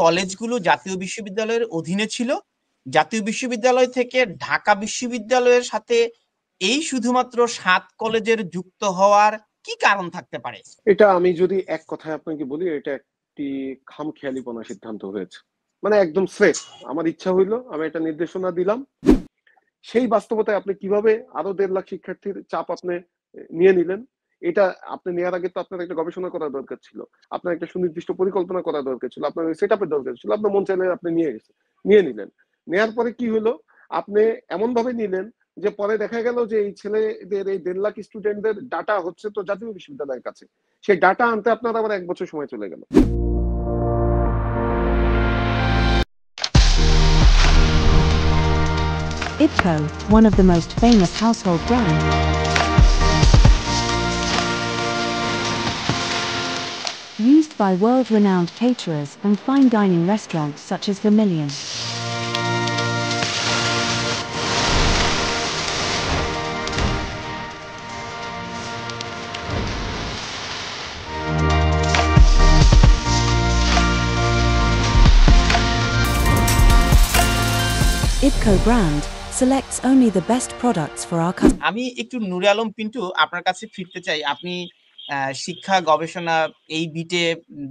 কলেজগুলো জাতীয় বিশ্ববিদ্যালয়ের অধীনে ছিল, জাতীয় বিশ্ববিদ্যালয় থেকে ঢাকা বিশ্ববিদ্যালয়ের সাথে এই শুধুমাত্র 7 কলেজের যুক্ত হওয়ার কি কারণ থাকতে পারে? এটা আমি যদি এক কথায় আপনাকে বলি, এটা একটি খামখেয়ালিপনা সিদ্ধান্ত হয়েছে। মানে একদম সেফ। আমার ইচ্ছা হইলো, আমি একটা নির্দেশনা দিলাম, সেই বাস্তবতায় আপনি কিভাবে আরো 1.5 লাখ শিক্ষার্থীর চাপ আপনি নিয়ে নিলেন, এটা আপনি নেওয়ার আগে তো আপনার একটা গবেষণা করা দরকার ছিল, আপনার একটা সুনির্দিষ্ট পরিকল্পনা করা দরকার ছিল, আপনার সেট আপের দরকার ছিল। আপনার মন চাইলে আপনি নিয়ে নিলেন। নেওয়ার পরে কি হলো, আপনি এমন ভাবে নিলেন যে পরে দেখা গেল যে এই ছেলেদের, এই 1.5 লাখ স্টুডেন্টদের ডাটা হচ্ছে তো জাতীয় বিশ্ববিদ্যালয়ের কাছে, সেই ডাটা আনতে আপনার আবার 1 বছর সময় চলে গেল। IPCO, one of the most famous household brands, used by world-renowned caterers and fine dining restaurants such as Vermilion. IPCO brand selects only the best products for our customers. আমি একটু নূরে আলম পিন্টু আপনার কাছে ফিরতে চাই। আপনি শিক্ষা গবেষণা এই বিটে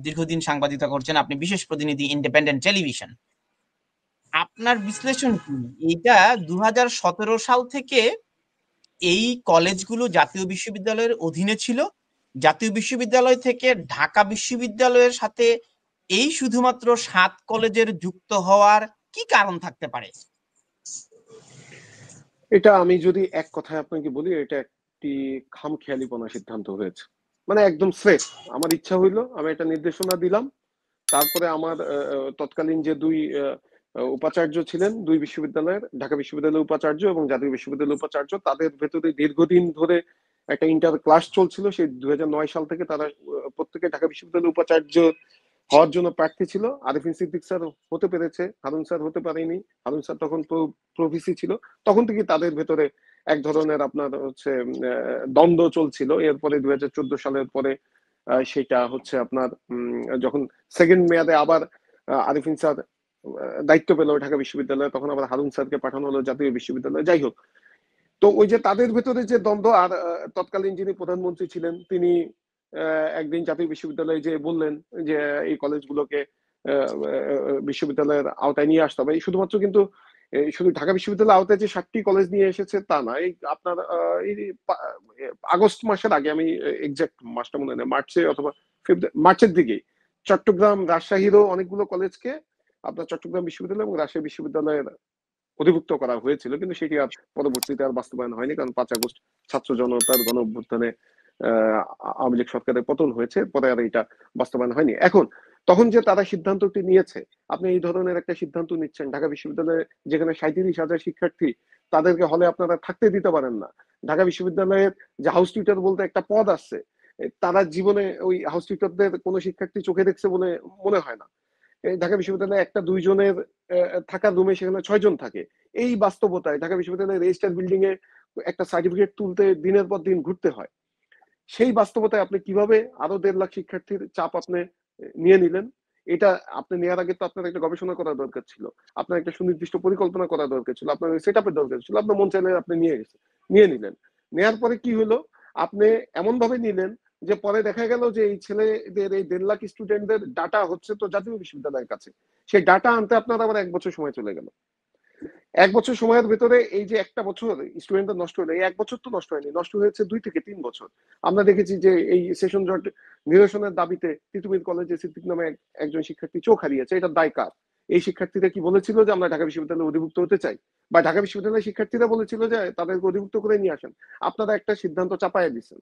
দীর্ঘদিন সাংবাদিকতা করছেন, আপনি বিশেষ প্রতিনিধি ইন্ডিপেন্ডেন্ট টেলিভিশন। আপনার বিশ্লেষণ কি? এইটা 2017 সাল থেকে এই কলেজগুলো জাতীয় বিশ্ববিদ্যালয়ের অধীনে ছিল, জাতীয় বিশ্ববিদ্যালয় থেকে ঢাকা বিশ্ববিদ্যালয়ের সাথে এই শুধুমাত্র 7 কলেজের যুক্ত হওয়ার কি কারণ থাকতে পারে? এটা আমি যদি এক কথায় আপনাকে বলি, এটা একটি খামখেয়ালিপনা সিদ্ধান্ত হয়েছে। মানে একদম সেফ। আমার ইচ্ছা হইলো, আমি একটা নির্দেশনা দিলাম, তারপরে আমার তৎকালীন যে 2 উপাচার্য ছিলেন 2 বিশ্ববিদ্যালয়ের, ঢাকা বিশ্ববিদ্যালয়ের উপাচার্য এবং জাতীয় বিশ্ববিদ্যালয়ের উপাচার্য, তাদের ভেতরে দীর্ঘদিন ধরে একটা ইন্টার ক্লাস চলছিল। সেই 2009 সাল থেকে তারা প্রত্যেকে ঢাকা বিশ্ববিদ্যালয়ের উপাচার্য হওয়ার জন্য প্রার্থী ছিল। আরিফিন সিদ্দিক স্যার হতে পেরেছে, হারুন স্যার হতে পারেনি। হারুন স্যার তখন প্রভিসি ছিল। তখন থেকে তাদের ভেতরে এক ধরনের আপনার হচ্ছে দ্বন্দ্ব চলছিল। এরপরে 2014 সালের পরে সেটা হচ্ছে আপনার যখন সেকেন্ড মেয়াদে আবার আরিফিন স্যার দায়িত্ব পেল ঢাকা বিশ্ববিদ্যালয়ে, তখন আবার হারুন স্যারকে পাঠানো হলো জাতীয় বিশ্ববিদ্যালয়ে। যাই হোক, তো ওই যে তাদের ভেতরে যে দ্বন্দ্ব, আর তৎকালীন যিনি প্রধানমন্ত্রী ছিলেন তিনি একদিন জাতীয় বিশ্ববিদ্যালয়ে যে বললেন যে এই কলেজগুলোকে বিশ্ববিদ্যালয়ের আওতায় নিয়ে আসতে হবে। এই শুধুমাত্র কিন্তু শুধু ঢাকা বিশ্ববিদ্যালয়ের আওতায় যে 7টি কলেজ নিয়ে এসেছে তা না, এই আপনার এই আগস্ট মাসের আগে, আমি এক্সাক্ট মাসটা মনে নেই, মার্চে অথবা মার্চের দিকেই চট্টগ্রাম রাজশাহীরও অনেকগুলো কলেজকে আপনার চট্টগ্রাম বিশ্ববিদ্যালয় এবং রাজশাহী বিশ্ববিদ্যালয়ের অধিভুক্ত করা হয়েছিল, কিন্তু সেটি আর পরবর্তীতে আর বাস্তবায়ন হয়নি, কারণ 5 আগস্ট ছাত্র জনতার গণ অভ্যুত্থানে আওয়ামী লীগ সরকারের পতন হয়েছে, পরে আর এটা বাস্তবায়ন হয়নি। এখন তখন যে তারা সিদ্ধান্তটি নিয়েছে, আপনি এই ধরনের একটা সিদ্ধান্ত নিচ্ছেন ঢাকা বিশ্ববিদ্যালয়ে, যেখানে 37,000 শিক্ষার্থী, তাদেরকে হলে আপনারা থাকতে দিতে পারেন না। ঢাকা বিশ্ববিদ্যালয়ের যে হাউস টিউটর বলতে একটা পদ আছে, তারা জীবনে ওই হাউস টিউটরদের কোনো শিক্ষার্থী চোখে দেখছে বলে মনে হয় না। ঢাকা বিশ্ববিদ্যালয়ে একটা 2 জনের থাকার রুমে সেখানে 6 জন থাকে। এই বাস্তবতায় ঢাকা বিশ্ববিদ্যালয়ের রেজিস্টার বিল্ডিং এ একটা সার্টিফিকেট তুলতে দিনের পর দিন ঘুরতে হয়। সেই বাস্তবতায় আপনি কিভাবে আরো 1.5 লাখ শিক্ষার্থীর চাপ আপনি নিয়ে নিলেন, এটা আপনি নেওয়ার আগে তো আপনার একটা গবেষণা করা দরকার ছিল, আপনার একটা সুনির্দিষ্ট পরিকল্পনা করা দরকার ছিল, আপনার সেট আপের দরকার ছিল। আপনার মন চাইলে আপনি নিয়ে নিলেন। নেওয়ার পরে কি হলো, আপনি এমন ভাবে নিলেন যে পরে দেখা গেল যে এই ছেলেদের, এই 1.5 লাখ স্টুডেন্টদের ডাটা হচ্ছে তো জাতীয় বিশ্ববিদ্যালয়ের কাছে, সেই ডাটা আনতে আপনার আবার 1 বছর সময় চলে গেল। 1 বছর সময়ের ভেতরে এই যে একটা বছর স্টুডেন্টদের নষ্ট হলো, এই 1 বছর তো নষ্ট হয়নি, নষ্ট হয়েছে 2 থেকে 3 বছর। আমরা দেখেছি যে এই সেশন জট নিরসনের দাবিতে তিতুমির কলেজে সিদ্দিক নামে একজন শিক্ষার্থী চোখ হারিয়েছে। এটা দায় কার? এই শিক্ষার্থীরা কি বলেছিল যে আমরা ঢাকা বিশ্ববিদ্যালয়ে অধিভুক্ত হতে চাই, বা ঢাকা বিশ্ববিদ্যালয়ের শিক্ষার্থীরা বলেছিল যে তাদেরকে অধিভুক্ত করে নিয়ে আসেন? আপনারা একটা সিদ্ধান্ত চাপাইয়া দিচ্ছেন।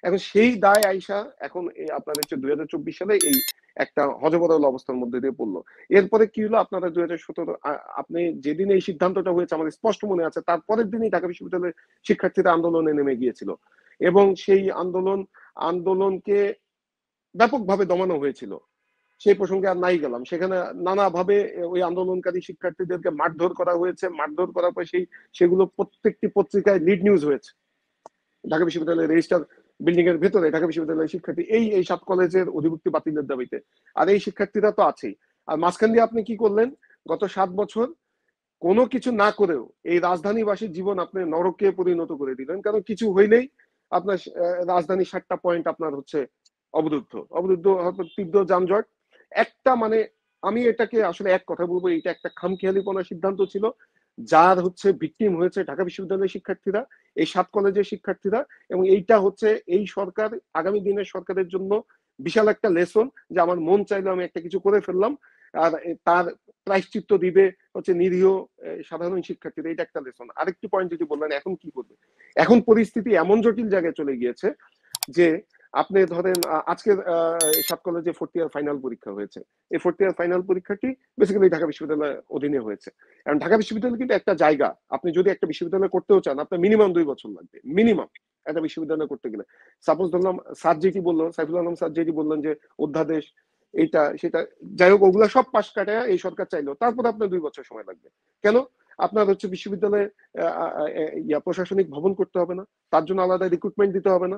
এখন সেই দায় আইসা এখন আপনার হচ্ছে 2024 সালে এই একটা হযবরল অবস্থার মধ্যে দিয়ে পড়লো। এরপরে কি হলো, আপনারা 2017 আপনি যেদিন এই সিদ্ধান্তটা হয়েছে আমার স্পষ্ট মনে আছে, তারপরের দিনই ঢাকা বিশ্ববিদ্যালয়ের শিক্ষার্থীরা আন্দোলনে নেমে গিয়েছিল, এবং সেই আন্দোলনকে ব্যাপকভাবে দমানো হয়েছিল। সেই প্রসঙ্গে আর নাই গেলাম। সেখানে নানাভাবে ওই আন্দোলনকারী শিক্ষার্থীদেরকে মারধর করা হয়েছে। মারধর করার পর সেগুলো প্রত্যেকটি পত্রিকায় লিড নিউজ হয়েছে। ঢাকা বিশ্ববিদ্যালয়ের রেজিস্টার বিল্ডিং এর ভেতরে ঢাকা বিশ্ববিদ্যালয়ের শিক্ষার্থী এই 7 কলেজের অধিভুক্তি বাতিলের দাবিতে। আর এই শিক্ষার্থীরা তো আছেই। আর মাঝখান দিয়ে আপনি কি করলেন? গত 7 বছর কোনো কিছু না করেও এই রাজধানীবাসীর জীবন আপনি নরকে পরিণত করে দিলেন। কারণ কিছু হইলেই আপনার রাজধানীর 7টা পয়েন্ট আপনার হচ্ছে অবরুদ্ধ তীব্র যানজট। একটা মানে আমি এটাকে আসলে এক কথা বলবো, এটা একটা খামখেয়ালিপনা সিদ্ধান্ত ছিল, যার হচ্ছে ভিকটিম হয়েছে ঢাকা বিশ্ববিদ্যালয়ের শিক্ষার্থীরা, এই 7 কলেজের শিক্ষার্থীরা। এবং এইটা হচ্ছে এই সরকার, আগামী দিনের সরকারের জন্য বিশাল একটা লেসন, যে আমার মন চাইলে আমি একটা কিছু করে ফেললাম, আর তার প্রায়শ্চিত্ত দিবে হচ্ছে নিরীহ সাধারণ শিক্ষার্থীরা। এটা একটা লেসন। আরেকটি পয়েন্ট যদি বললেন এখন কি করবে, এখন পরিস্থিতি এমন জটিল জায়গায় চলে গিয়েছে যে আপনি ধরেন আজকের 7 কলেজে 4th ইয়ার ফাইনাল পরীক্ষা হয়েছে। এই 4th ইয়ার ফাইনাল পরীক্ষাটি বেসিক্যালি ঢাকা বিশ্ববিদ্যালয়ের অধীনে হয়েছে। কারণ ঢাকা বিশ্ববিদ্যালয় কিন্তু একটা জায়গা, আপনি যদি একটা বিশ্ববিদ্যালয় করতেও চান আপনার মিনিমাম 2 বছর লাগবে, মিনিমাম একটা বিশ্ববিদ্যালয় করতে গেলে। সাপোজ ধরলাম স্যার যেটি বললো, সাইফুল আলম স্যার যেটি বললেন যে অধ্যাদেশ এইটা সেটা, যাই হোক ওগুলা সব পাশ কাটায় এই সরকার চাইলো, তারপর আপনার 2 বছর সময় লাগবে। কেন? আপনার হচ্ছে বিশ্ববিদ্যালয়ে প্রশাসনিক ভবন করতে হবে না, তার জন্য আলাদা রিক্রুটমেন্ট দিতে হবে না।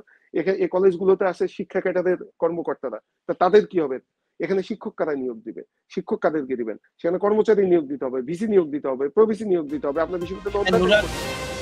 এই কলেজগুলোতে আছে শিক্ষা ক্যাডারের কর্মকর্তারা, তা তাদের কি হবে? এখানে শিক্ষক কারা নিয়োগ দিবে? শিক্ষক কাদেরকে দিবেন? সেখানে কর্মচারী নিয়োগ দিতে হবে, ভিসি নিয়োগ দিতে হবে, প্রভিসি নিয়োগ দিতে হবে, আপনার বিশ্ববিদ্যালয়